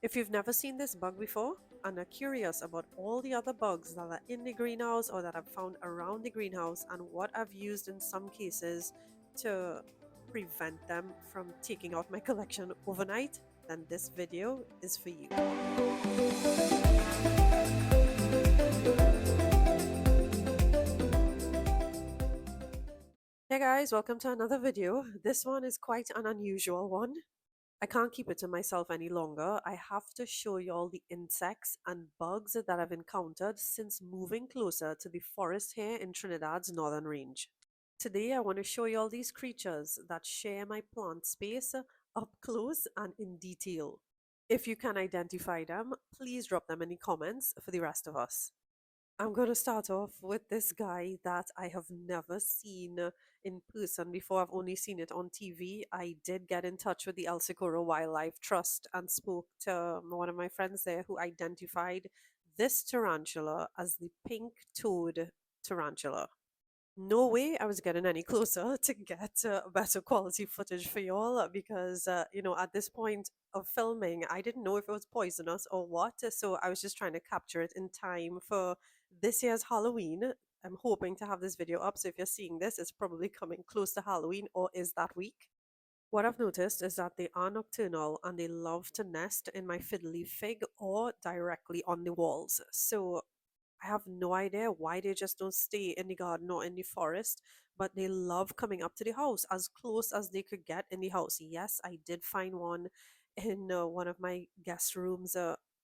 If you've never seen this bug before and are curious about all the other bugs that are in the greenhouse or that I've found around the greenhouse and what I've used in some cases to prevent them from taking out my collection overnight, then this video is for you. Hey guys, welcome to another video. This one is quite an unusual one. I can't keep it to myself any longer. I have to show you all the insects and bugs that I've encountered since moving closer to the forest here in Trinidad's Northern Range. Today, I want to show you all these creatures that share my plant space up close and in detail. If you can identify them, please drop them in the comments for the rest of us. I'm going to start off with this guy that I have never seen in person before. I've only seen it on TV. I did get in touch with the El Socorro Wildlife Trust and spoke to one of my friends there who identified this tarantula as the pink-toed tarantula. No way I was getting any closer to get better quality footage for y'all because, at this point of filming, I didn't know if it was poisonous or what. So I was just trying to capture it in time for this year's Halloween. I'm hoping to have this video up. So if you're seeing this, it's probably coming close to Halloween or is that week. What I've noticed is that they are nocturnal and they love to nest in my fiddle leaf fig or directly on the walls. So I have no idea why they just don't stay in the garden or in the forest, but they love coming up to the house as close as they could get in the house. Yes, I did find one in one of my guest rooms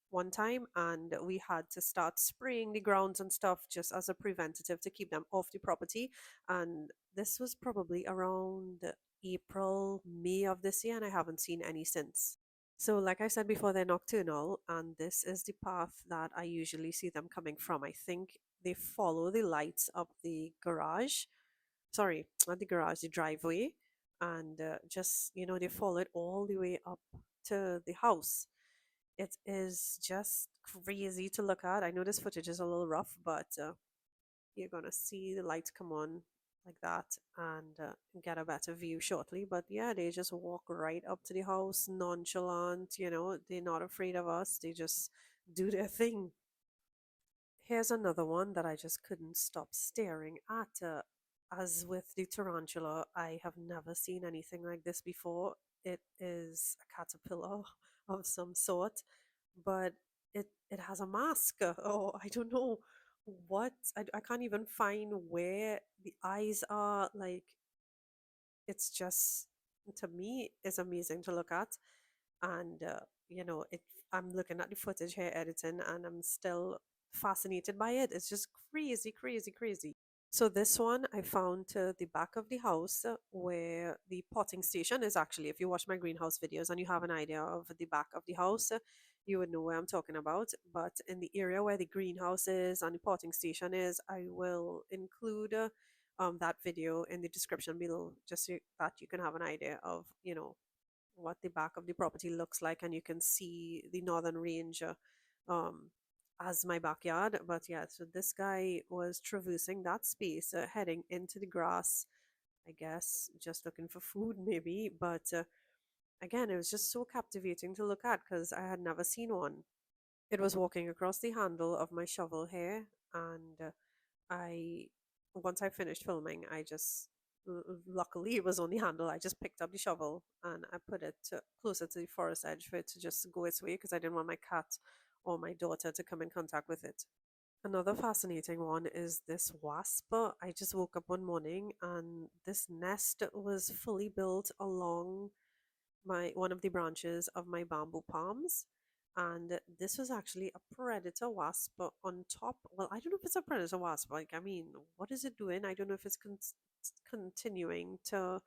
one time, and we had to start spraying the grounds and stuff just as a preventative to keep them off the property. And this was probably around April, May of this year, and I haven't seen any since. So, like I said before, they're nocturnal, and this is the path that I usually see them coming from. I think they follow the lights of the garage. Sorry, not the garage, the driveway. And they follow it all the way up to the house. It is just crazy to look at. I know this footage is a little rough, but you're gonna see the lights come on like that and get a better view shortly. But yeah, they just walk right up to the house, nonchalant. They're not afraid of us. They just do their thing. Here's another one that I just couldn't stop staring at. As with the tarantula, I have never seen anything like this before. It is a caterpillar of some sort, but it has a mask. Oh, I don't know what. I can't even find where the eyes are. Like, it's just, to me, it's amazing to look at. And, it. I'm looking at the footage here, editing, and I'm still fascinated by it. It's just crazy, crazy, crazy. So this one I found to the back of the house where the potting station is actually. If you watch my greenhouse videos and you have an idea of the back of the house, you would know where I'm talking about. But in the area where the greenhouse is and the potting station is, I will include that video in the description below just so that you can have an idea of, what the back of the property looks like and you can see the northern range um, as my backyard. But yeah, so this guy was traversing that space, heading into the grass, I guess, just looking for food maybe. But again, it was just so captivating to look at because I had never seen one. It was walking across the handle of my shovel here, and I once I finished filming, I just luckily it was on the handle. I just picked up the shovel and I put it closer to the forest edge for it to just go its way because I didn't want my cat or my daughter to come in contact with it. Another fascinating one is this wasp. I just woke up one morning and this nest was fully built along my one of the branches of my bamboo palms, and this was actually a predator wasp on top. Well, I don't know if it's a predator wasp. Like, I mean, what is it doing? I don't know if it's continuing to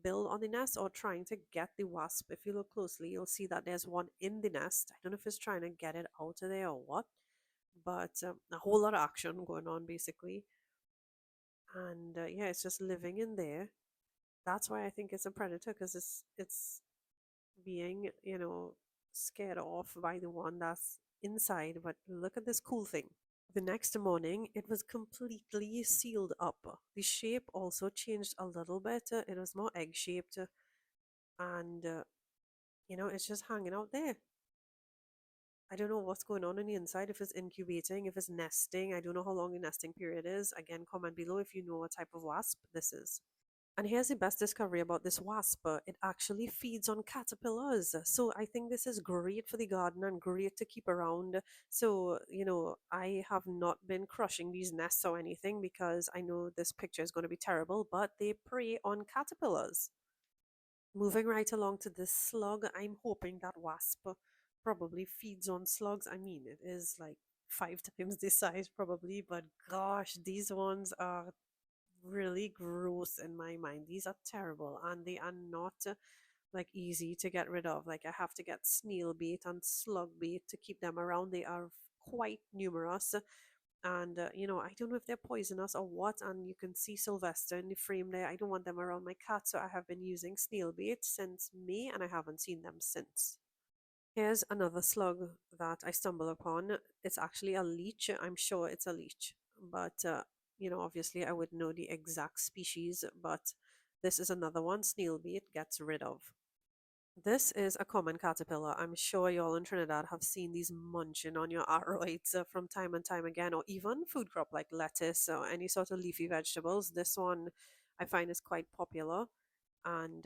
build on the nest or trying to get the wasp. If you look closely, you'll see that there's one in the nest. I don't know if it's trying to get it out of there or what, but a whole lot of action going on basically. And yeah, it's just living in there. That's why I think it's a predator, because it's being, scared off by the one that's inside. But look at this cool thing. The next morning, it was completely sealed up. The shape also changed a little bit. It was more egg shaped, and it's just hanging out there. don't know what's going on the inside, if it's incubating, if it's nesting. I don't know how long the nesting period is. Again, comment below if you know what type of wasp this is. And here's the best discovery about this wasp. It actually feeds on caterpillars. So I think this is great for the garden and great to keep around. So, I have not been crushing these nests or anything because I know this picture is going to be terrible, but they prey on caterpillars. Moving right along to this slug, I'm hoping that wasp probably feeds on slugs. I mean, it is like 5 times this size probably, but gosh, these ones are really gross in my mind. These are terrible and they are not like easy to get rid of. Like I have to get snail bait and slug bait to keep them around. They are quite numerous. And I don't know if they're poisonous or what. And you can see Sylvester in the frame there. I don't want them around my cat, so I have been using snail bait since May and I haven't seen them since. Here's another slug that I stumble upon. It's actually a leech. I'm sure it's a leech, but obviously I would know the exact species. But this is another one. Snail bait gets rid of. This is a common caterpillar. I'm sure y'all in Trinidad have seen these munching on your aroids from time and time again, or even food crop like lettuce or any sort of leafy vegetables. This one I find is quite popular, and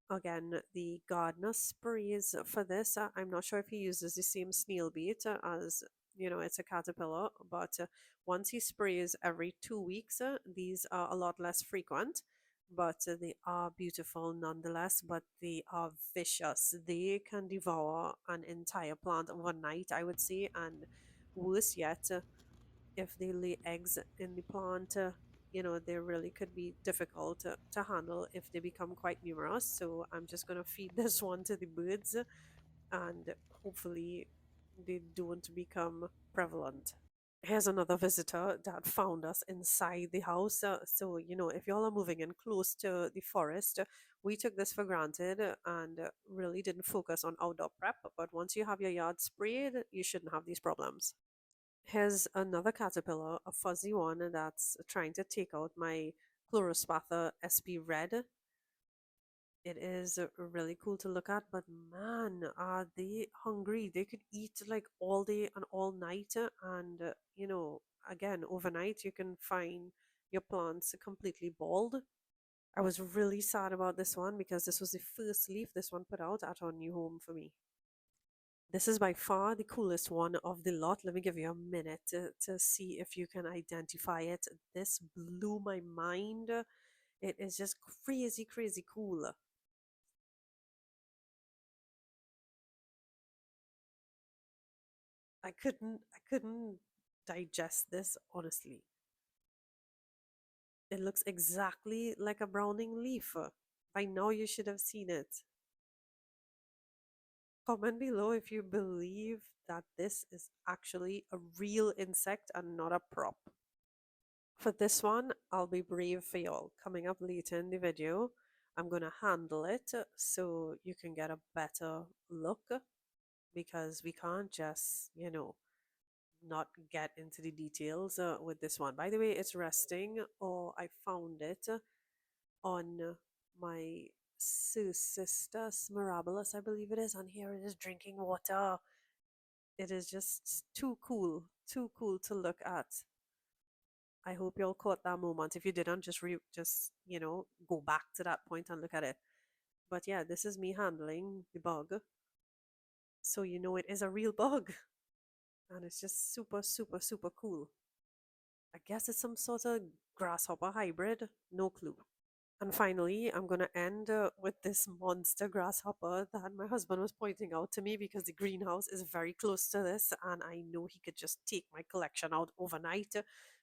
again, the gardener sprays for this. I'm not sure if he uses the same snail bait as it's a caterpillar, but once he sprays every 2 weeks, these are a lot less frequent, but they are beautiful nonetheless. But they are vicious. They can devour an entire plant overnight, I would say, and worse yet, if they lay eggs in the plant, they really could be difficult to handle if they become quite numerous. So I'm just going to feed this one to the birds and hopefully they don't become prevalent. Here's another visitor that found us inside the house. So, if y'all are moving in close to the forest, we took this for granted and really didn't focus on outdoor prep. But once you have your yard sprayed, you shouldn't have these problems. Here's another caterpillar, a fuzzy one that's trying to take out my Chlorospatha SP red. It is really cool to look at, but man, are they hungry? They could eat like all day and all night. And, again, overnight you can find your plants completely bald. I was really sad about this one because this was the first leaf this one put out at our new home for me. This is by far the coolest one of the lot. Let me give you a minute to see if you can identify it. This blew my mind. It is just crazy, crazy cool. I couldn't digest this honestly. It looks exactly like a browning leaf. By now you should have seen it. Comment below if you believe that this is actually a real insect and not a prop. For this one, I'll be brave for y'all. Coming up later in the video, I'm going to handle it so you can get a better look because we can't just, not get into the details with this one. By the way, it's resting, or I found it on my sister Mirabilis, I believe it is, and here it is drinking water. It is just too cool to look at. I hope y'all caught that moment. If you didn't, just go back to that point and look at it. But yeah, this is me handling the bug, so it is a real bug, and it's just super super super cool. I guess it's some sort of grasshopper hybrid. No clue. And finally, I'm going to end with this monster grasshopper that my husband was pointing out to me because the greenhouse is very close to this and I know he could just take my collection out overnight.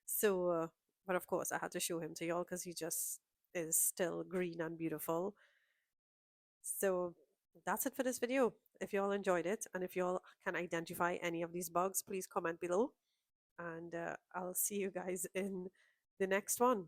So, but of course, I had to show him to y'all because he just is still green and beautiful. So, that's it for this video. If y'all enjoyed it and if y'all can identify any of these bugs, please comment below. And I'll see you guys in the next one.